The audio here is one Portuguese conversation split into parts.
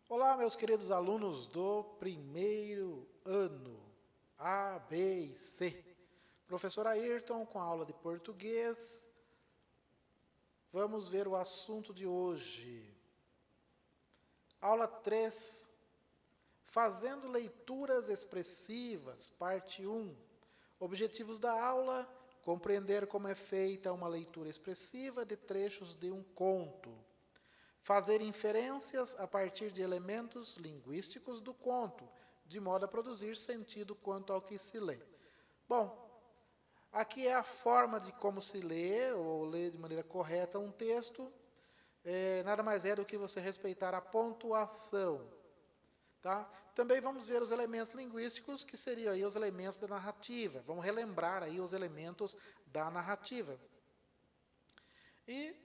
Olá, meus queridos alunos do primeiro ano, A, B e C. Professor Ayrton com a aula de português. Vamos ver o assunto de hoje. Aula 3, fazendo leituras expressivas, parte 1. Objetivos da aula: compreender como é feita uma leitura expressiva de trechos de um conto. Fazer inferências a partir de elementos linguísticos do conto, de modo a produzir sentido quanto ao que se lê. Bom, aqui é a forma de como se lê, ou ler de maneira correta um texto. Nada mais é do que você respeitar a pontuação. Tá? Também vamos ver os elementos linguísticos, que seriam aí os elementos da narrativa. Vamos relembrar aí os elementos da narrativa. E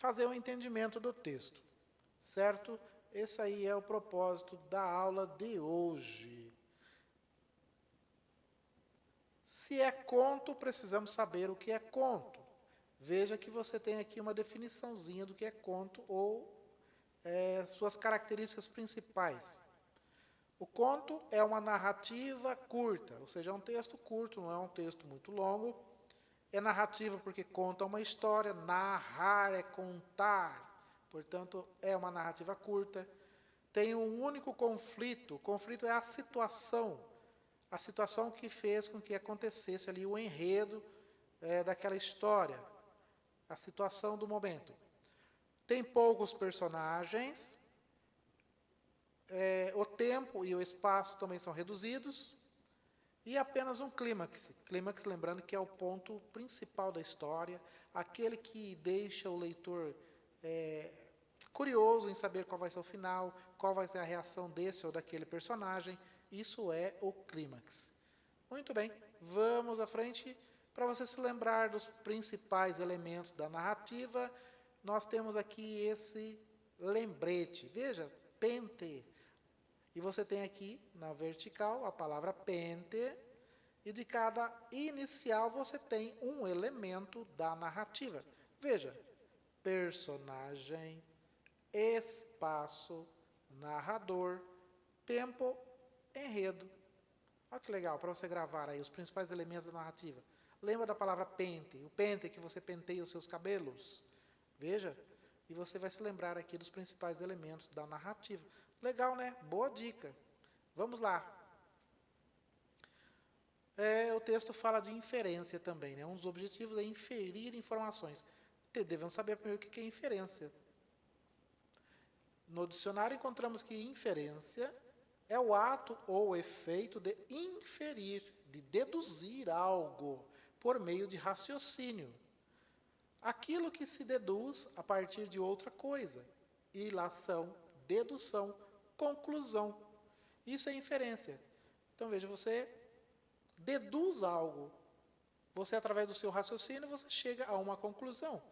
fazer um entendimento do texto, certo? Esse aí é o propósito da aula de hoje. Se é conto, precisamos saber o que é conto. Veja que você tem aqui uma definiçãozinha do que é conto ou suas características principais. O conto é uma narrativa curta, ou seja, é um texto curto, não é um texto muito longo. É narrativa porque conta uma história, narrar é contar, portanto, é uma narrativa curta. Tem um único conflito, o conflito é a situação que fez com que acontecesse ali o enredo daquela história, a situação do momento. Tem poucos personagens, o tempo e o espaço também são reduzidos, e apenas um clímax. Clímax, lembrando que é o ponto principal da história, aquele que deixa o leitor curioso em saber qual vai ser o final, qual vai ser a reação desse ou daquele personagem. Isso é o clímax. Muito bem, vamos à frente. Para você se lembrar dos principais elementos da narrativa, nós temos aqui esse lembrete. Veja, pente. E você tem aqui, na vertical, a palavra pente, e de cada inicial você tem um elemento da narrativa. Veja, personagem, espaço, narrador, tempo, enredo. Olha que legal, para você gravar aí os principais elementos da narrativa. Lembra da palavra pente, o pente que você penteia os seus cabelos? Veja, e você vai se lembrar aqui dos principais elementos da narrativa. Legal, né? Boa dica. Vamos lá. O texto fala de inferência também, né? Um dos objetivos é inferir informações. Devemos saber primeiro o que é inferência. No dicionário encontramos que inferência é o ato ou efeito de inferir, de deduzir algo por meio de raciocínio. Aquilo que se deduz a partir de outra coisa. Ilação, dedução, conclusão. Isso é inferência. Então veja, você deduz algo. Você, através do seu raciocínio, você chega a uma conclusão.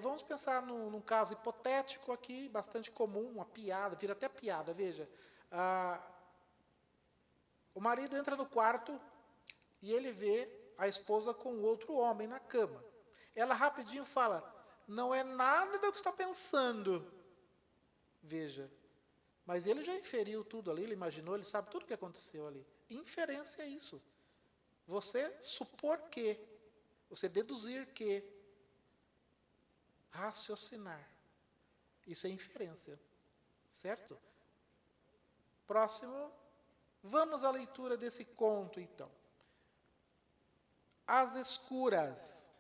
Vamos pensar num caso hipotético aqui, bastante comum, uma piada, vira até piada, veja. O marido entra no quarto e ele vê a esposa com outro homem na cama. Ela rapidinho fala, não é nada do que está pensando. Veja, mas ele já inferiu tudo ali, ele imaginou, ele sabe tudo o que aconteceu ali. Inferência é isso. Você supor que, você deduzir que, raciocinar. Isso é inferência, certo? Próximo, vamos à leitura desse conto, então. Às escuras,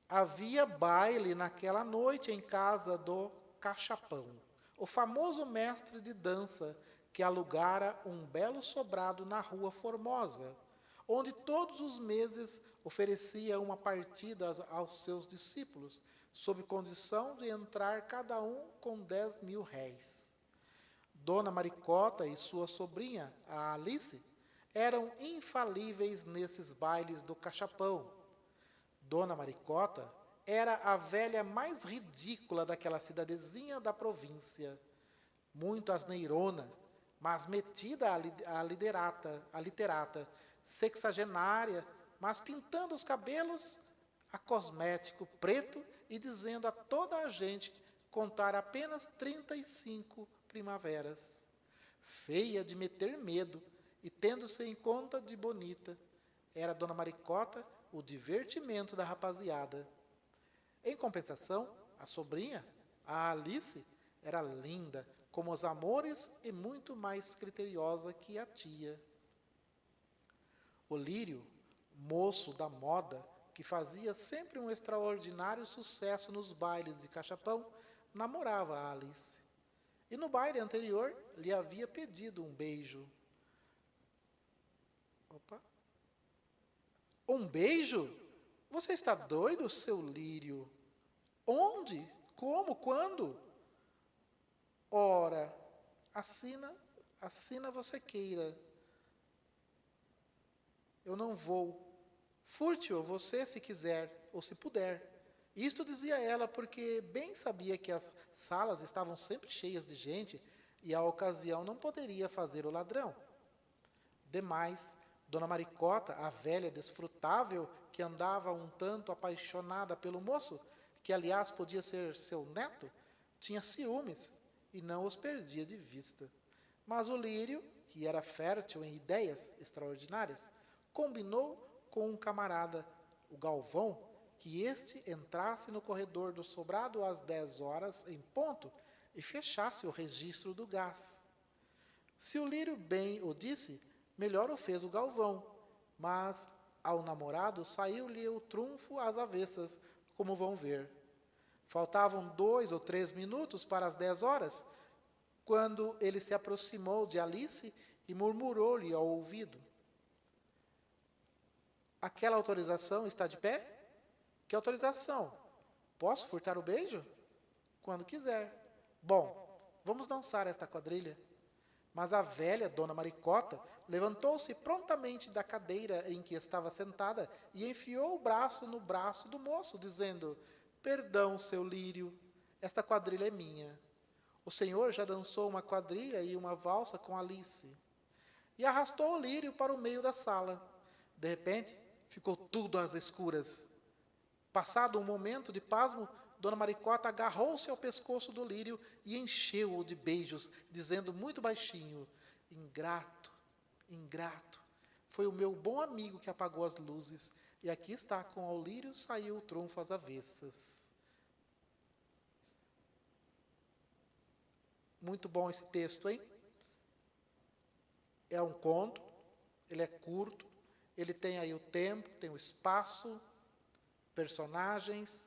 havia baile naquela noite em casa do Cachapão, o famoso mestre de dança que alugara um belo sobrado na Rua Formosa, onde todos os meses oferecia uma partida aos seus discípulos, sob condição de entrar cada um com 10.000 réis. Dona Maricota e sua sobrinha, a Alice, eram infalíveis nesses bailes do Cachapão. Dona Maricota era a velha mais ridícula daquela cidadezinha da província, muito asneirona, mas metida a literata, sexagenária, mas pintando os cabelos a cosmético preto e dizendo a toda a gente contar apenas 35 primaveras, feia de meter medo, e tendo-se em conta de bonita, era Dona Maricota o divertimento da rapaziada. Em compensação, a sobrinha, a Alice, era linda como os amores e muito mais criteriosa que a tia. O Lírio, moço da moda, que fazia sempre um extraordinário sucesso nos bailes de cachapão, namorava a Alice. E no baile anterior lhe havia pedido um beijo. Opa! Um beijo? Você está doido, seu Lírio? Onde? Como? Quando? Ora, assina você queira. Eu não vou. Furte-o você se quiser, ou se puder. Isto dizia ela porque bem sabia que as salas estavam sempre cheias de gente e a ocasião não poderia fazer o ladrão. Demais, Dona Maricota, a velha desfrutável, que andava um tanto apaixonada pelo moço, que aliás podia ser seu neto, tinha ciúmes e não os perdia de vista. Mas o Lírio, que era fértil em ideias extraordinárias, combinou com um camarada, o Galvão, que este entrasse no corredor do sobrado às 10 horas em ponto e fechasse o registro do gás. Se o Lírio bem o disse, melhor o fez o Galvão, mas ao namorado saiu-lhe o trunfo às avessas, como vão ver. Faltavam 2 ou 3 minutos para as 10 horas, quando ele se aproximou de Alice e murmurou-lhe ao ouvido: aquela autorização está de pé? Que autorização? Posso furtar o beijo? Quando quiser. Bom, vamos dançar esta quadrilha. Mas a velha Dona Maricota levantou-se prontamente da cadeira em que estava sentada e enfiou o braço no braço do moço, dizendo: perdão, seu Lírio, esta quadrilha é minha. O senhor já dançou uma quadrilha e uma valsa com Alice. E arrastou o Lírio para o meio da sala. De repente, ficou tudo às escuras. Passado um momento de pasmo, Dona Maricota agarrou-se ao pescoço do Lírio e encheu-o de beijos, dizendo muito baixinho: ingrato, ingrato, foi o meu bom amigo que apagou as luzes, e aqui está, com ao Lírio saiu o trunfo às avessas. Muito bom esse texto, hein? É um conto, ele é curto, ele tem aí o tempo, tem o espaço, personagens,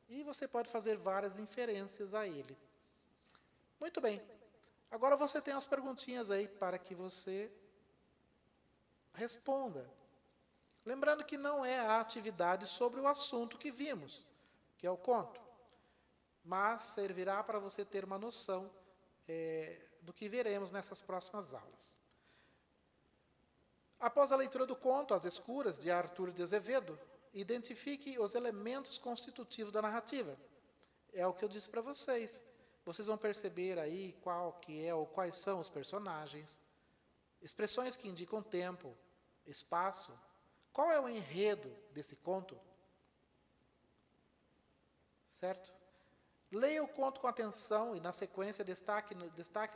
e você pode fazer várias inferências a ele. Muito bem. Agora você tem as perguntinhas aí para que você responda. Lembrando que não é a atividade sobre o assunto que vimos, que é o conto, mas servirá para você ter uma noção do que veremos nessas próximas aulas. Após a leitura do conto As Escuras, de Arthur de Azevedo, identifique os elementos constitutivos da narrativa. É o que eu disse para vocês. Vocês vão perceber aí qual que é ou quais são os personagens, expressões que indicam tempo, espaço. Qual é o enredo desse conto? Certo? Leia o conto com atenção e, na sequência, destaque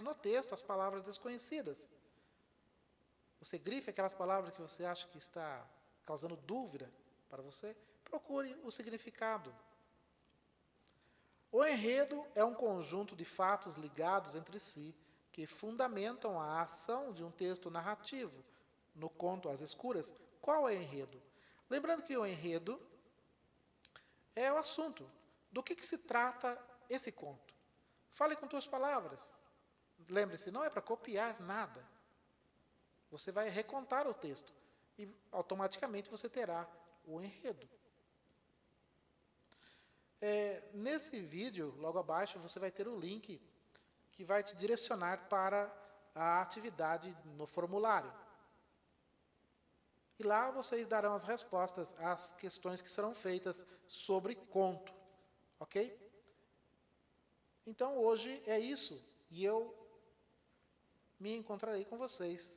no texto as palavras desconhecidas. Você grife aquelas palavras que você acha que está causando dúvida para você. Procure o significado. O enredo é um conjunto de fatos ligados entre si que fundamentam a ação de um texto narrativo. No conto As Escuras, qual é o enredo? Lembrando que o enredo é o assunto. Do que se trata esse conto? Fale com tuas palavras. Lembre-se, não é para copiar nada. Você vai recontar o texto e automaticamente você terá o enredo. Nesse vídeo, logo abaixo, você vai ter o link que vai te direcionar para a atividade no formulário. E lá vocês darão as respostas às questões que serão feitas sobre conto. Ok? Então hoje é isso. E eu me encontrarei com vocês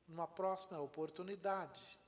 numa próxima oportunidade.